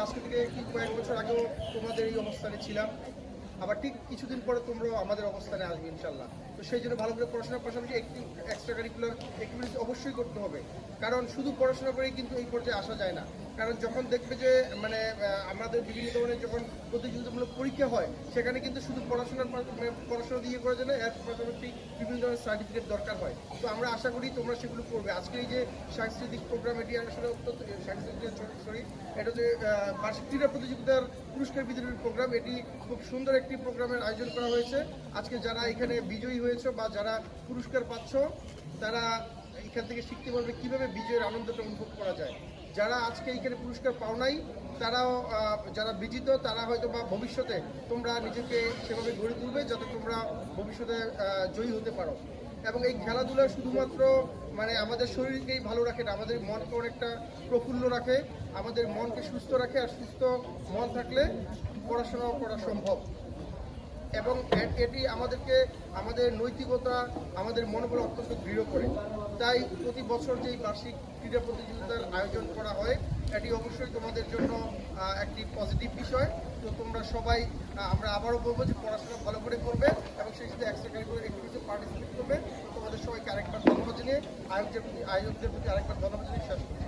আজকে থেকে কয়েক বছর আগেও তোমাদের এই অবস্থানে ছিলাম, আবার ঠিক কিছুদিন পরে তোমরাও আমাদের অবস্থানে আসবে ইনশাল্লাহ। তো সেই জন্য ভালো করে পড়াশোনার পাশাপাশি একটি এক্সট্রা কারিকুলার অ্যাক্টিভিটিস অবশ্যই করতে হবে, কারণ শুধু পড়াশোনা করেই কিন্তু এই পর্যায়ে আসা যায় না। কারণ যখন দেখবে যে আমাদের বিভিন্ন ধরনের যখন প্রতিযোগিতামূলক পরীক্ষা হয়, সেখানে কিন্তু শুধু পড়াশোনা দিয়ে করা যায় না, এর পাশাপাশি বিভিন্ন ধরনের সার্টিফিকেট দরকার হয়। তো আমরা আশা করি তোমরা সেগুলো করবে। আজকে এই যে সাংস্কৃতিক প্রোগ্রাম, এটি আসলে অত্যন্ত এটা হচ্ছে বার্ষিক ক্রীড়া প্রতিযোগিতার পুরস্কার বিতরণের প্রোগ্রাম। এটি খুব সুন্দর একটি প্রোগ্রামের আয়োজন করা হয়েছে। আজকে যারা এখানে বিজয়ী হয়েছে বা যারা পুরস্কার পাচ্ছ, তারা এখান থেকে শিখতে পারবে কীভাবে বিজয়ের আনন্দটা অনুভব করা যায়। যারা আজকে এখানে পুরস্কার পাও নাই, তারাও যারা বিজিত, তারা হয়তো বা ভবিষ্যতে তোমরা নিজেকে সেভাবে গড়ে তুলবে যাতে তোমরা ভবিষ্যতে জয়ী হতে পারো। এবং এই খেলাধুলা শুধুমাত্র আমাদের শরীরকেই ভালো রাখে না, আমাদের মনকে অনেকটা প্রফুল্ল রাখে, আমাদের মনকে সুস্থ রাখে। আর সুস্থ মন থাকলে পড়াশোনাও করা সম্ভব। এবং এটি আমাদেরকে আমাদের নৈতিকতা, আমাদের মনোবল অত্যন্ত দৃঢ় করে। তাই প্রতি বছর যেই বার্ষিক ক্রীড়া প্রতিযোগিতার আয়োজন করা হয়, এটি অবশ্যই তোমাদের জন্য একটি পজিটিভ বিষয়। তো তোমরা সবাই, আমরা আবারও বলবো যে পড়াশোনা ভালো করে করবে এবং সেই সাথে এক্সট্রা কারিকুলার অ্যাক্টিভিটিতে পার্টিসিপেট করবে। তোমাদের সবাইকে আরেকবার ধন্যবাদ জানিয়ে আয়োজকদের প্রতি আরেকবার ধন্যবাদ জানিয়ে শেষ করবে।